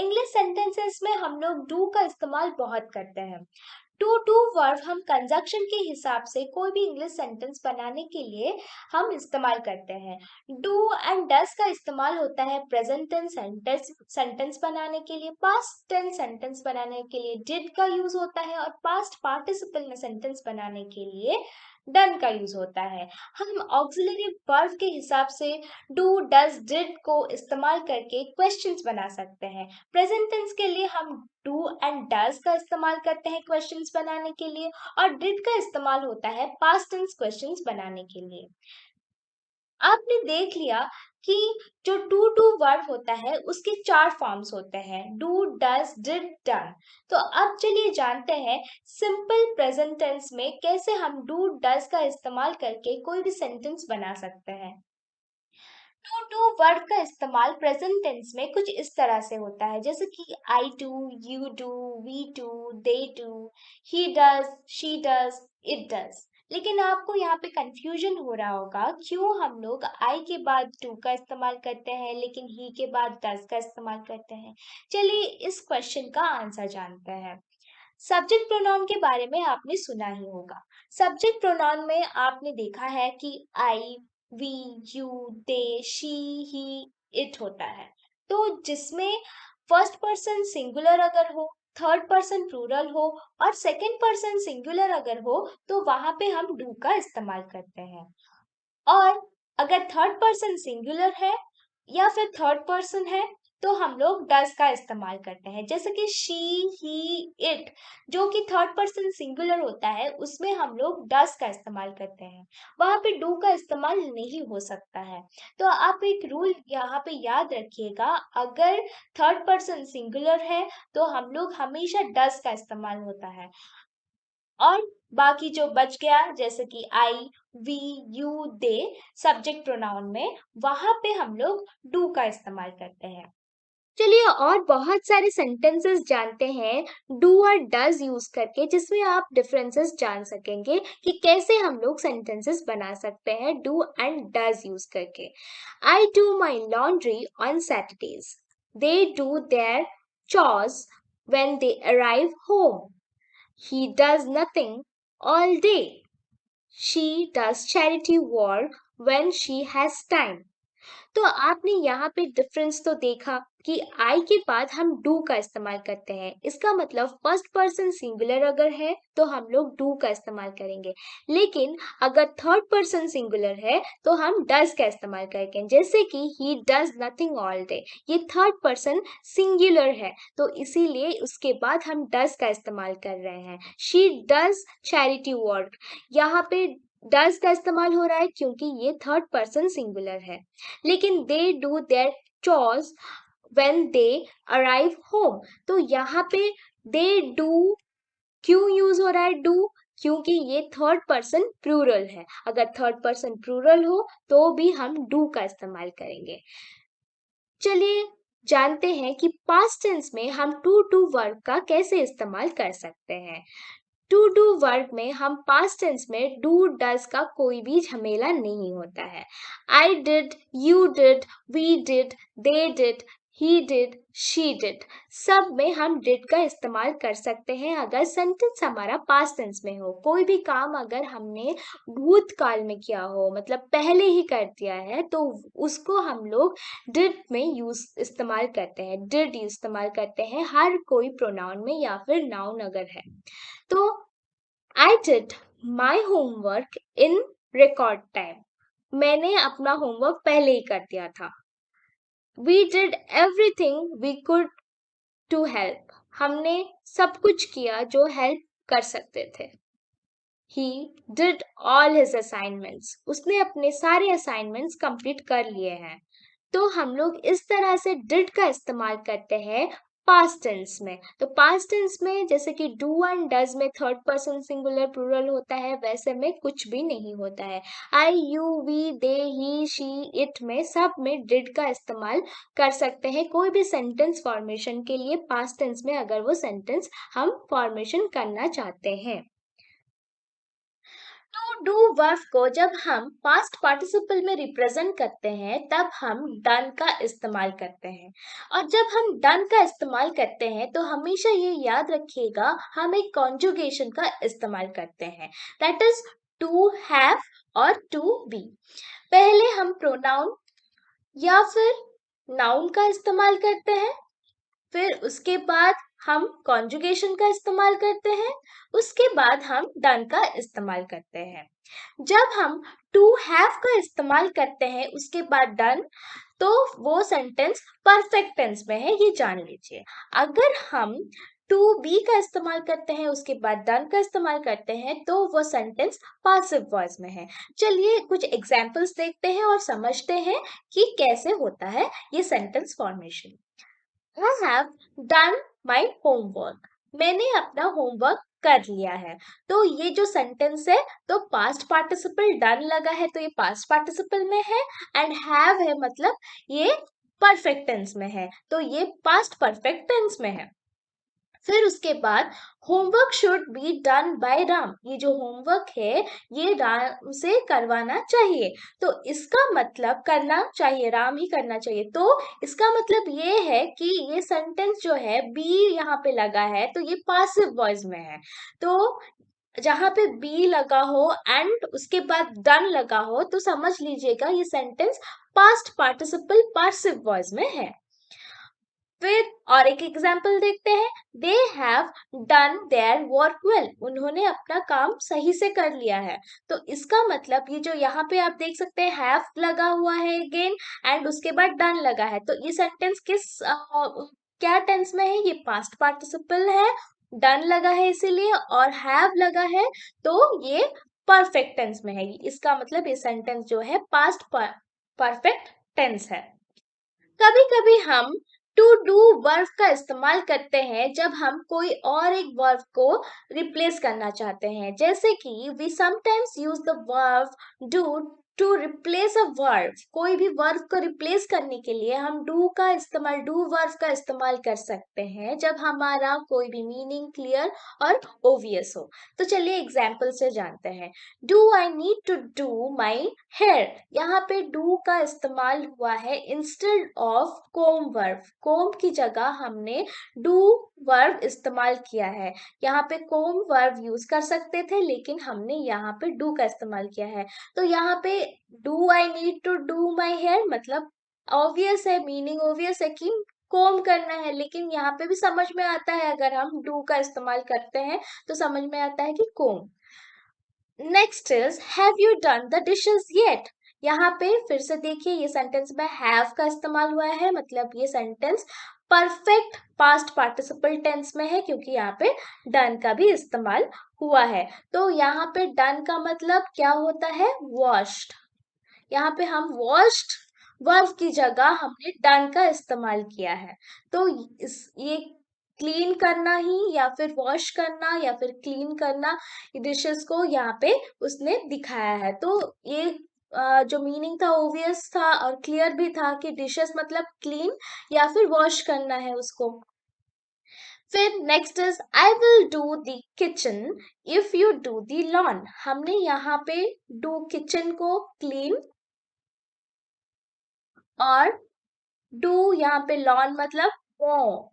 English sentences में हम लोग डू का इस्तेमाल बहुत करते हैं। टू वर्ब हम कंजक्शन के हिसाब से कोई भी इंग्लिश सेंटेंस बनाने के लिए हम इस्तेमाल करते हैं। डू एंड डज का इस्तेमाल होता है प्रेजेंट टेंस सेंटेंस बनाने के लिए, पास्ट टेंस सेंटेंस बनाने के लिए डिड का यूज होता है, और पास्ट पार्टिसिपल में सेंटेंस बनाने के लिए डन का यूज होता है। हम ऑक्सिलरी वर्ब के हिसाब से डू डज डिड को इस्तेमाल करके क्वेश्चंस बना सकते हैं। प्रेजेंट टेंस के लिए हम डू एंड डज का इस्तेमाल करते हैं क्वेश्चंस बनाने के लिए, और डिड का इस्तेमाल होता है पास्ट टेंस क्वेश्चंस बनाने के लिए। आपने देख लिया कि जो टू वर्ब होता है उसके 4 फॉर्म्स होते हैं, डू डज डिड डन। तो अब चलिए जानते हैं सिंपल प्रेजेंट टेंस में कैसे हम डू डज का इस्तेमाल करके कोई भी सेंटेंस बना सकते हैं। टू वर्ड का इस्तेमाल प्रेजेंट टेंस में कुछ इस तरह से होता है, जैसे कि I do, you do, we do, they do, he does, she does, it does. लेकिन आपको यहाँ पे कंफ्यूजन हो रहा होगा क्यों हम लोग आई के बाद डू का इस्तेमाल करते हैं लेकिन ही के बाद डज का इस्तेमाल करते हैं। चलिए इस क्वेश्चन का आंसर जानते हैं। सब्जेक्ट प्रोनाउन के बारे में आपने सुना ही होगा। सब्जेक्ट प्रोनाउन में आपने देखा है कि I, we, you, they, she, he, it होता है। तो जिसमें फर्स्ट पर्सन सिंगुलर अगर हो, थर्ड पर्सन प्लूरल हो और सेकंड पर्सन सिंगुलर अगर हो तो वहां पे हम डू का इस्तेमाल करते हैं। और अगर थर्ड पर्सन सिंगुलर है या फिर थर्ड पर्सन है तो हम लोग डज का इस्तेमाल करते हैं, जैसे कि शी, ही, इट जो कि थर्ड पर्सन सिंगुलर होता है उसमें हम लोग डज का इस्तेमाल करते हैं, वहां पे डू का इस्तेमाल नहीं हो सकता है। तो आप एक रूल यहाँ पे याद रखिएगा, अगर थर्ड पर्सन सिंगुलर है तो हम लोग हमेशा डज का इस्तेमाल होता है। और बाकी जो बच गया जैसे कि I, we, you, they subject pronoun में, वहां पे हम लोग डू का इस्तेमाल करते हैं। चलिए और बहुत सारे सेंटेंसेस जानते हैं डू और डज यूज करके, जिसमें आप डिफरेंसेस जान सकेंगे कि कैसे हम लोग सेंटेंसेस बना सकते हैं डू एंड डज यूज करके। I do my laundry on Saturdays, they do there chores when they arrive home, he does nothing all day, she does charity work when she has time। तो आपने यहाँ पे difference तो देखा कि आई के बाद हम डू का इस्तेमाल करते हैं, इसका मतलब फर्स्ट पर्सन सिंगुलर अगर है तो हम लोग डू का इस्तेमाल करेंगे, लेकिन अगर थर्ड पर्सन सिंगुलर है तो हम डज का इस्तेमाल करेंगे, जैसे कि he does nothing all day, ये थर्ड पर्सन सिंगुलर है तो इसीलिए उसके बाद हम डज का इस्तेमाल कर रहे हैं। शी डज चैरिटी वर्क, यहाँ पे डज का इस्तेमाल हो रहा है क्योंकि ये थर्ड पर्सन सिंगुलर है। लेकिन they do their chores when they arrive home, तो यहाँ पे दे डू क्यों यूज हो रहा है डू, क्योंकि ये थर्ड पर्सन प्लूरल है, अगर थर्ड पर्सन प्लूरल हो तो भी हम डू का इस्तेमाल करेंगे। चलिए जानते हैं कि पास्ट टेंस में हम टू वर्ब का कैसे इस्तेमाल कर सकते हैं। टू वर्ब में हम पास्ट टेंस में डू डज का कोई भी झमेला नहीं होता है। I did, you did, we did, they did, he did, she did, सब में हम डिड का इस्तेमाल कर सकते हैं अगर सेंटेंस हमारा पास्ट टेंस में हो। कोई भी काम अगर हमने भूतकाल में किया हो, मतलब पहले ही कर दिया है, तो उसको हम लोग डिड में यूज इस्तेमाल करते हैं, डिड इस्तेमाल करते हैं हर कोई प्रोनाउन में या फिर नाउन अगर है तो। I did my homework in record time, मैंने अपना होमवर्क पहले ही कर दिया था। We did everything we could to help, हमने सब कुछ किया जो हेल्प कर सकते थे। He did all his assignments, उसने अपने सारे असाइनमेंट्स कंप्लीट कर लिए हैं। तो हम लोग इस तरह से डिड का इस्तेमाल करते हैं पास्ट टेंस में। तो पास्ट टेंस में जैसे कि डू एंड डज में थर्ड पर्सन सिंगुलर प्लूरल होता है, वैसे में कुछ भी नहीं होता है। I, you, we, they, he, she, it में सब में डिड का इस्तेमाल कर सकते हैं कोई भी सेंटेंस फॉर्मेशन के लिए, पास्ट टेंस में अगर वो सेंटेंस हम फॉर्मेशन करना चाहते हैं। डू वर्ब को जब हम पास्ट पार्टिसिपल में रिप्रेजेंट करते हैं तब हम डन का इस्तेमाल करते हैं। और जब हम डन का इस्तेमाल करते हैं तो हमेशा ये याद रखिएगा हम एक कॉन्जुगेशन का इस्तेमाल करते हैं, दैट इज टू हैव और टू बी। पहले हम प्रोनाउन या फिर नाउन का इस्तेमाल करते हैं, फिर उसके बाद हम कॉन्जुगेशन का इस्तेमाल करते हैं, उसके बाद हम डन का इस्तेमाल करते हैं। जब हम टू हैव का इस्तेमाल करते हैं उसके बाद डन, तो वो सेंटेंस परफेक्ट टेंस में है, ये जान लीजिए। अगर हम टू बी का इस्तेमाल करते हैं उसके बाद डन का इस्तेमाल करते हैं तो वो सेंटेंस पासिव वॉइस में है। चलिए कुछ एग्जांपल्स देखते हैं और समझते हैं कि कैसे होता है ये sentence formation. I have done my homework. मैंने अपना होमवर्क कर लिया है। तो ये जो सेंटेंस है तो पास्ट पार्टिसिपल डन लगा है तो ये पास्ट पार्टिसिपल में है, एंड हैव है मतलब ये परफेक्ट टेंस में है, तो ये पास्ट परफेक्ट टेंस में है। फिर उसके बाद homework should be done by Ram, ये जो होमवर्क है ये राम से करवाना चाहिए। तो इसका मतलब करना चाहिए, राम ही करना चाहिए। तो इसका मतलब ये है कि ये सेंटेंस जो है बी यहाँ पे लगा है तो ये पासिव वॉइस में है। तो जहां पे बी लगा हो एंड उसके बाद डन लगा हो तो समझ लीजिएगा ये sentence past participle passive voice में है। फिर और एक एग्जाम्पल देखते हैं। They have done their work well, उन्होंने अपना काम सही से कर लिया है। तो इसका मतलब ये जो यहाँ पे आप देख सकते हैं हैव लगा हुआ है अगेन एंड उसके बाद डन लगा है, तो ये सेंटेंस किस क्या टेंस में है, ये पास्ट पार्टिसिपल है, डन लगा है इसीलिए, और हैव लगा है तो ये परफेक्ट टेंस में है। इसका मतलब ये सेंटेंस जो है पास्ट परफेक्ट टेंस है। कभी कभी हम टू डू वर्ब का इस्तेमाल करते हैं जब हम कोई और एक वर्ब को रिप्लेस करना चाहते हैं, जैसे कि we sometimes use the verb do to replace a verb. कोई भी वर्ब को रिप्लेस करने के लिए हम डू का इस्तेमाल, डू वर्ब का इस्तेमाल कर सकते हैं जब हमारा कोई भी मीनिंग क्लियर और ओवियस हो। तो चलिए एग्जाम्पल से जानते हैं। Do I need to do my hair, यहाँ पे डू का इस्तेमाल हुआ है instead of comb verb. Comb की जगह हमने डू वर्ब इस्तेमाल किया है। यहाँ पे कोम वर्ब यूज कर सकते थे लेकिन हमने यहाँ पे डू का इस्तेमाल किया है। तो यहाँ पे do I need to do my hair मतलब ऑब्वियस है, मीनिंग ऑब्वियस है कि कोम करना है, लेकिन यहाँ पे भी समझ में आता है अगर हम डू का इस्तेमाल करते हैं तो समझ में आता है कि कोम। Next is have you done the dishes yet, यहाँ पे फिर से देखिए ये सेंटेंस में हैव का इस्तेमाल हुआ है, मतलब ये sentence perfect past participle tense में है क्योंकि यहाँ पे डन का भी इस्तेमाल हुआ है। तो यहाँ पे डन का मतलब क्या होता है, वॉश्ड। यहाँ पे हम वॉश्ड वर्ब की जगह हमने डन का इस्तेमाल किया है। तो ये क्लीन करना ही या फिर वॉश करना या फिर क्लीन करना डिशेस को यहाँ पे उसने दिखाया है। तो ये जो मीनिंग था ओवियस था और क्लियर भी था कि डिशेस मतलब क्लीन या फिर वॉश करना है उसको। फिर next is I will do the kitchen if you do the lawn, हमने यहाँ पे डू किचन को क्लीन और डू यहाँ पे लॉन मतलब मो,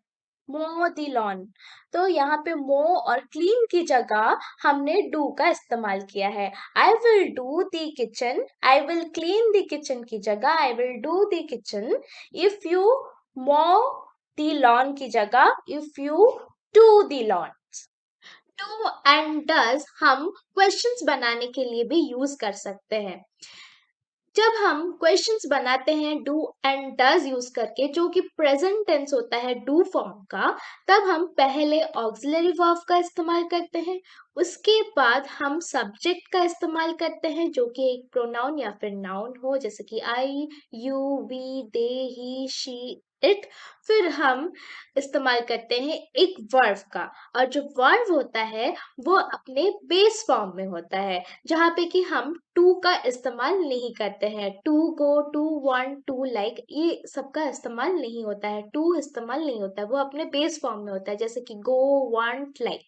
मो दी लॉन। तो यहाँ पे मो और क्लीन की जगह हमने डू का इस्तेमाल किया है। I will do the kitchen, I will clean the kitchen की जगह I will do the kitchen. If you मो दी लॉन की जगह if you do the lawn. Do and does हम क्वेश्चंस बनाने के लिए भी यूज कर सकते हैं। जब हम क्वेश्चंस बनाते हैं डू एंड डज यूज करके, जो कि प्रेजेंट टेंस होता है डू फॉर्म का, तब हम पहले ऑक्सिलरी वर्ब का इस्तेमाल करते हैं, उसके बाद हम सब्जेक्ट का इस्तेमाल करते हैं जो कि एक प्रोनाउन या फिर नाउन हो, जैसे कि I, you, we, they, he, she, it. फिर हम इस्तेमाल करते हैं एक वर्ब का, और जो वर्ब होता है वो अपने बेस फॉर्म में होता है, जहाँ पे कि हम टू का इस्तेमाल नहीं करते हैं। To go, to want, to like, ये सबका इस्तेमाल नहीं होता है, टू इस्तेमाल नहीं होता है, वो अपने बेस फॉर्म में होता है, जैसे कि गो, वांट, लाइक।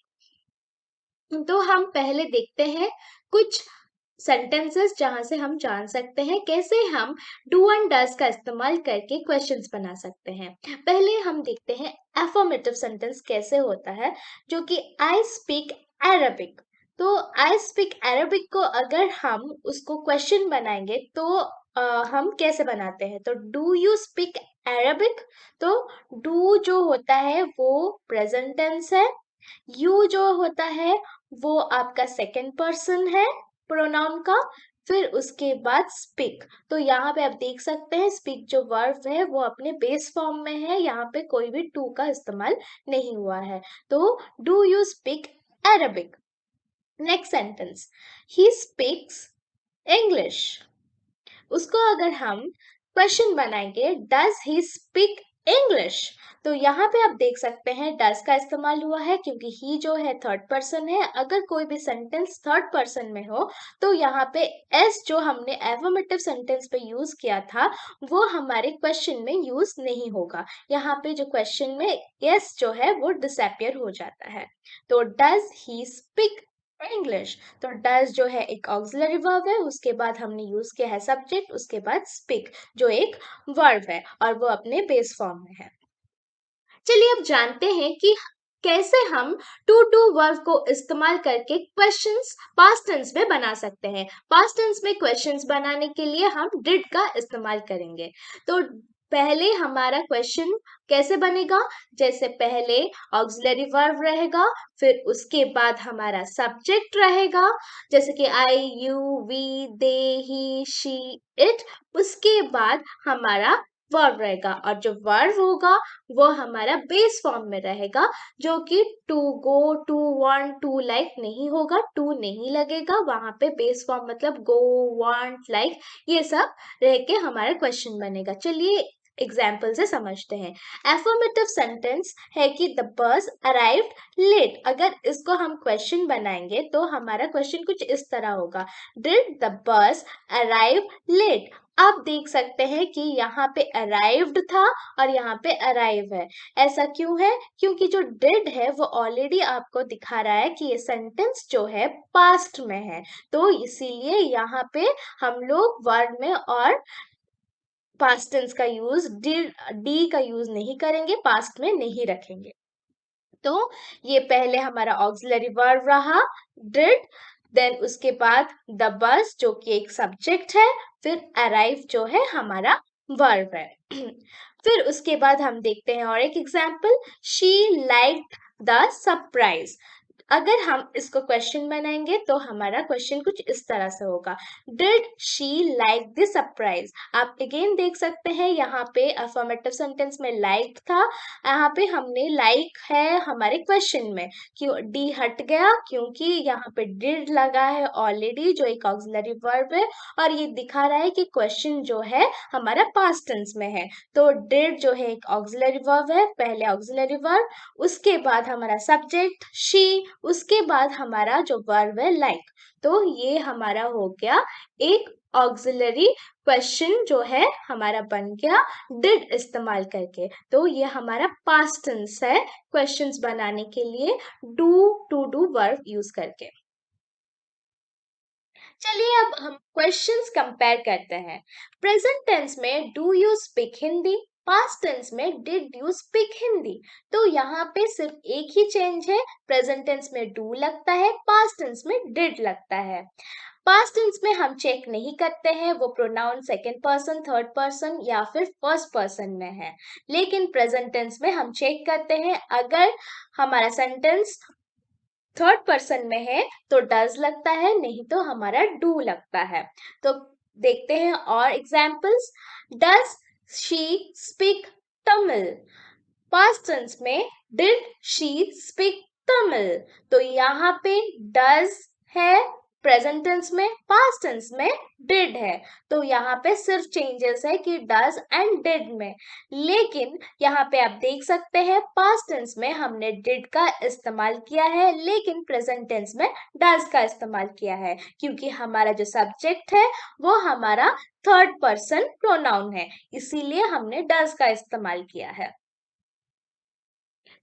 तो हम पहले देखते हैं कुछ सेंटेंसेस जहां से हम जान सकते हैं कैसे हम डू एंड डज का इस्तेमाल करके क्वेश्चंस बना सकते हैं। पहले हम देखते हैं एफर्मेटिव सेंटेंस कैसे होता है, जो कि आई स्पीक अरबिक। तो आई स्पीक अरबिक को अगर हम उसको क्वेश्चन बनाएंगे तो हम कैसे बनाते हैं, तो डू यू स्पीक अरबिक। तो डू जो होता है वो प्रेजेंट टेंस है, यू जो होता है वो आपका सेकंड पर्सन है प्रोनाउन का, फिर उसके बाद स्पीक। तो यहाँ पे आप देख सकते हैं स्पीक जो वर्ब है वो अपने बेस फॉर्म में है, यहाँ पे कोई भी टू का इस्तेमाल नहीं हुआ है। तो do you speak Arabic. Next sentence, he speaks English. उसको अगर हम क्वेश्चन बनाएंगे, डज ही स्पीक इंग्लिश। तो यहाँ पे आप देख सकते हैं डज का इस्तेमाल हुआ है क्योंकि ही जो है थर्ड पर्सन है। अगर कोई भी सेंटेंस थर्ड पर्सन में हो तो यहाँ पे एस जो हमने एफर्मेटिव सेंटेंस पे यूज किया था वो हमारे क्वेश्चन में यूज नहीं होगा। यहाँ पे जो क्वेश्चन में एस जो है वो डिसअपियर हो जाता है। तो डज ही स्पीक इंग्लिश। तो डज जो है एक ऑक्सिलरी वर्ब है, उसके बाद हमने यूज किया है सब्जेक्ट, उसके बाद स्पीक जो एक वर्ब है और वो अपने बेस फॉर्म में है। चलिए अब जानते हैं कि कैसे हम टू टू वर्ब को इस्तेमाल करके क्वेश्चंस पास्ट टेंस में बना सकते हैं। पास्ट टेंस में क्वेश्चंस बनाने के लिए हम डिड का इस्तेमाल करेंगे। तो पहले हमारा क्वेश्चन कैसे बनेगा, जैसे पहले ऑक्सिलरी वर्ब रहेगा, फिर उसके बाद हमारा सब्जेक्ट रहेगा, जैसे कि I you we they he she it. उसके बाद हमारा वर्ब रहेगा और जो वर्ब होगा वो हमारा बेस फॉर्म में रहेगा, जो कि to go to want to like नहीं होगा, टू नहीं लगेगा वहां पे। बेस फॉर्म मतलब गो वांट लाइक ये सब रह के हमारा क्वेश्चन बनेगा। चलिए एग्जाम्पल से समझते हैं। एफर्मेटिव सेंटेंस है कि द बस अराइव्ड लेट। अगर इसको हम क्वेश्चन बनाएंगे तो हमारा क्वेश्चन कुछ इस तरह होगा, did the bus arrive late. आप देख सकते हैं कि यहाँ पे अराइव्ड था और यहाँ पे अराइव है। ऐसा क्यों है, क्योंकि जो डिड है वो ऑलरेडी आपको दिखा रहा है कि ये सेंटेंस जो है पास्ट में है। तो इसीलिए यहाँ पे हम लोग वर्ड में और पास्ट टेंस का यूज डी का यूज नहीं करेंगे, पास्ट में नहीं रखेंगे। तो ये पहले हमारा ऑक्सिलरी वर्ब रहा डिड, देन उसके बाद द बस जो कि एक सब्जेक्ट है, फिर अराइव जो है हमारा वर्ब है। फिर उसके बाद हम देखते हैं और एक example, she liked the surprise. अगर हम इसको क्वेश्चन बनाएंगे तो हमारा क्वेश्चन कुछ इस तरह से होगा, did she like the surprise. आप अगेन देख सकते हैं यहाँ पे अफर्मेटिव सेंटेंस में लाइक था, यहाँ पे हमने लाइक है हमारे क्वेश्चन में, क्यों डी हट गया, क्योंकि यहाँ पे डिड लगा है ऑलरेडी जो एक ऑक्सिलरी वर्ब है और ये दिखा रहा है कि क्वेश्चन जो है हमारा पास्ट टेंस में है। तो डिड जो है एक ऑक्सिलरी वर्ब है, पहले ऑक्सिलरी वर्ब, उसके बाद हमारा सब्जेक्ट शी, उसके बाद हमारा जो वर्ब है लाइक। तो ये हमारा हो गया एक ऑक्सिलरी क्वेश्चन जो है हमारा बन गया डिड इस्तेमाल करके। तो ये हमारा पास्ट टेंस है क्वेश्चंस बनाने के लिए do to do verb use करके। चलिए अब हम क्वेश्चंस कंपेयर करते हैं। प्रेजेंट टेंस में do you speak Hindi, past tense में डिड यू स्पीक हिंदी। तो यहाँ पे सिर्फ एक ही चेंज है, प्रेजेंट टेंस में डू लगता है, पास्ट टेंस में डिड लगता है। पास्ट टेंस में हम चेक नहीं करते हैं वो pronoun second person, third person या फिर फर्स्ट पर्सन में है, लेकिन प्रेजेंट टेंस में हम चेक करते हैं अगर हमारा सेंटेंस थर्ड पर्सन में है तो डज लगता है, नहीं तो हमारा डू लगता है। तो देखते हैं और examples. Does she speak Tamil, past tense में डिड शी स्पीक तमिल। तो यहाँ पे डज है प्रेजेंट टेंस में, पास्ट टेंस में डिड है। तो यहाँ पे सिर्फ चेंजेस है कि डज एंड डिड में, लेकिन यहाँ पे आप देख सकते हैं पास्ट टेंस में हमने डिड का इस्तेमाल किया है लेकिन प्रेजेंट टेंस में डज का इस्तेमाल किया है, क्योंकि हमारा जो सब्जेक्ट है वो हमारा थर्ड पर्सन प्रोनाउन है, इसीलिए हमने डज का इस्तेमाल किया है।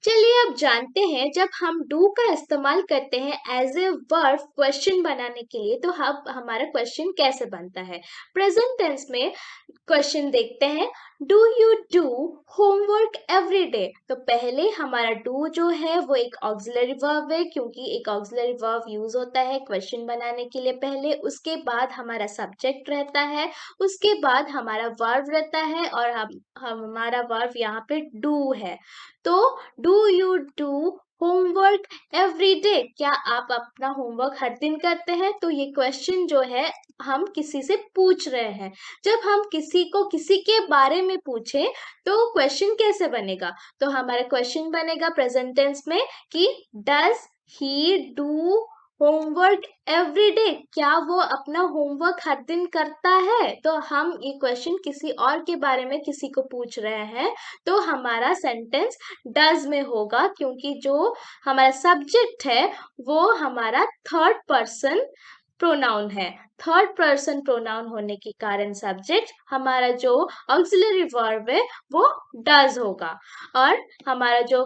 चलिए अब जानते हैं जब हम डू का इस्तेमाल करते हैं एज ए वर्ब क्वेश्चन बनाने के लिए तो हम हमारा क्वेश्चन कैसे बनता है। प्रेजेंट टेंस में क्वेश्चन देखते हैं, do you do homework every day. तो पहले हमारा डू जो है वो एक ऑक्सिलरी वर्ब है, क्योंकि एक ऑक्सिलरी वर्ब यूज होता है क्वेश्चन बनाने के लिए पहले, उसके बाद हमारा सब्जेक्ट रहता है, उसके बाद हमारा वर्ब रहता है और हमारा वर्ब यहाँ पे डू है। तो do you do homework every day, क्या आप अपना होमवर्क हर दिन करते हैं। तो ये क्वेश्चन जो है हम किसी से पूछ रहे हैं। जब हम किसी को किसी के बारे में पूछे तो क्वेश्चन कैसे बनेगा, तो हमारा क्वेश्चन बनेगा प्रेजेंट टेंस में कि does he do homework every day, क्या वो अपना होमवर्क हर दिन करता है। तो हम ये क्वेश्चन किसी और के बारे में किसी को पूछ रहे हैं, तो हमारा सेंटेंस डज में होगा, क्योंकि जो हमारा सब्जेक्ट है वो हमारा थर्ड पर्सन प्रोनाउन है। थर्ड पर्सन प्रोनाउन होने के कारण सब्जेक्ट हमारा जो ऑक्सिलरी वर्ब है वो डज होगा, और हमारा जो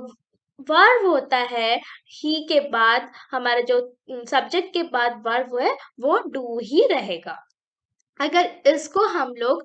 वर्ब होता है ही के बाद, हमारा जो सब्जेक्ट के बाद वर्ब है वो डू ही रहेगा। अगर इसको हम लोग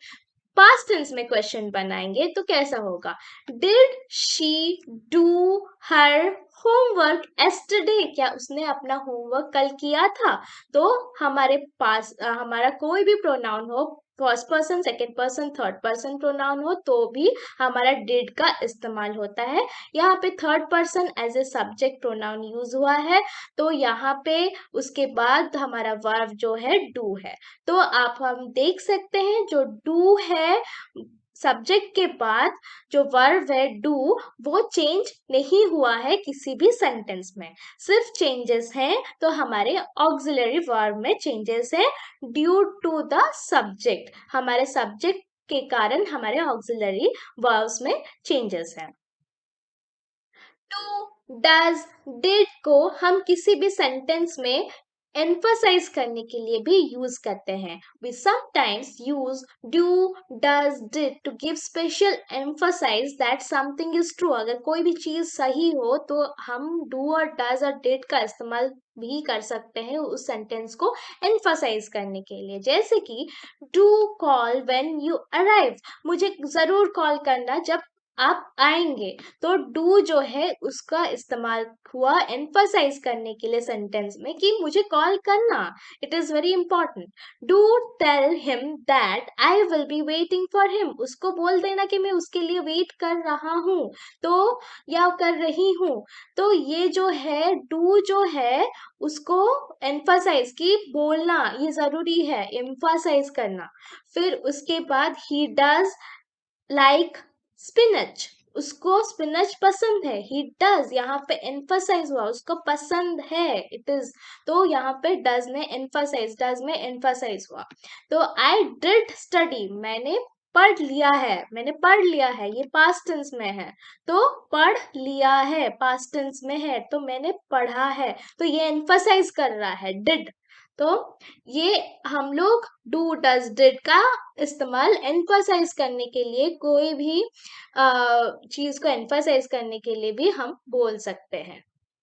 पास्ट टेंस में क्वेश्चन बनाएंगे तो कैसा होगा, did she do her homework yesterday, क्या उसने अपना होमवर्क कल किया था। तो हमारे पास हमारा कोई भी प्रोनाउन हो, first person second person third person pronoun हो, तो भी हमारा डिड का इस्तेमाल होता है। यहाँ पे third person as a subject pronoun use हुआ है, तो यहाँ पे उसके बाद हमारा वर्ब जो है डू है। तो आप हम देख सकते हैं जो डू है सब्जेक्ट के बाद जो वर्ब है डू, वो चेंज नहीं हुआ है किसी भी सेंटेंस में, सिर्फ चेंजेस हैं तो हमारे ऑक्सिलरी वर्ब में चेंजेस है ड्यू टू द सब्जेक्ट, हमारे सब्जेक्ट के कारण हमारे ऑक्सिलरी वर्ब्स में चेंजेस हैं। डू डज डिड को हम किसी भी सेंटेंस में एम्फसाइज करने के लिए भी यूज करते हैं। We sometimes use do does did to give special emphasise that something is true. अगर कोई भी चीज सही हो तो हम डू और डज और डिड का इस्तेमाल भी कर सकते हैं उस सेंटेंस को एम्फसाइज करने के लिए। जैसे कि do call when you arrive, मुझे जरूर कॉल करना जब आप आएंगे। तो डू जो है उसका इस्तेमाल हुआ एम्फसाइज करने के लिए सेंटेंस में कि मुझे कॉल करना, it is very important. Do tell him that I will be waiting for him, उसको बोल देना कि मैं उसके लिए वेट कर रहा हूँ तो या कर रही हूँ। तो ये जो है डू जो है उसको एम्फसाइज की बोलना ये जरूरी है, एम्फसाइज करना। फिर उसके बाद ही डज लाइक स्पिनच, उसको स्पिनच पसंद है, ही डज यहाँ पे एम्फसाइज हुआ उसको पसंद है, इट इज। तो यहाँ पे डज में एम्फसाइज, डज में एम्फसाइज हुआ। तो आई डिड स्टडी, मैंने पढ़ लिया है, मैंने पढ़ लिया है, ये पास्ट टेंस में है। तो पढ़ लिया है पास्ट टेंस में है, तो मैंने पढ़ा है, तो ये एम्फसाइज कर रहा है डिड। तो ये हम लोग डू डज डिड का इस्तेमाल एम्फसाइज करने के लिए, कोई भी चीज को एम्फसाइज करने के लिए भी हम बोल सकते हैं।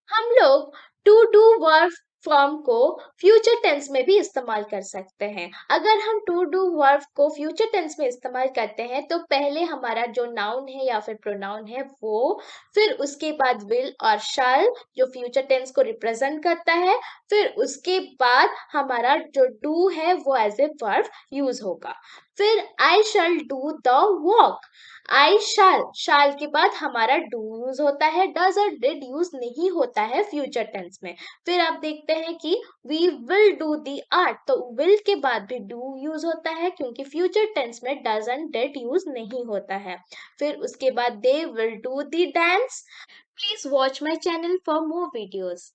हम लोग टू डू वर्ब फॉर्म को फ्यूचर टेंस में भी इस्तेमाल कर सकते हैं। अगर हम टू डू वर्ब को फ्यूचर टेंस में इस्तेमाल करते हैं तो पहले हमारा जो नाउन है या फिर प्रोनाउन है वो, फिर उसके बाद विल और शैल जो फ्यूचर टेंस को रिप्रेजेंट करता है, फिर उसके बाद हमारा जो डू है वो एज ए वर्ब यूज होगा। फिर आई शैल डू द वॉक, आई शाल के बाद हमारा डू यूज होता है, डज और डिड यूज नहीं होता है फ्यूचर टेंस में। फिर आप देखते हैं कि we will do the art, तो विल के बाद भी डू यूज होता है क्योंकि फ्यूचर टेंस में डज एंड डिड यूज नहीं होता है। फिर उसके बाद they will do the dance. Please watch my channel for more videos.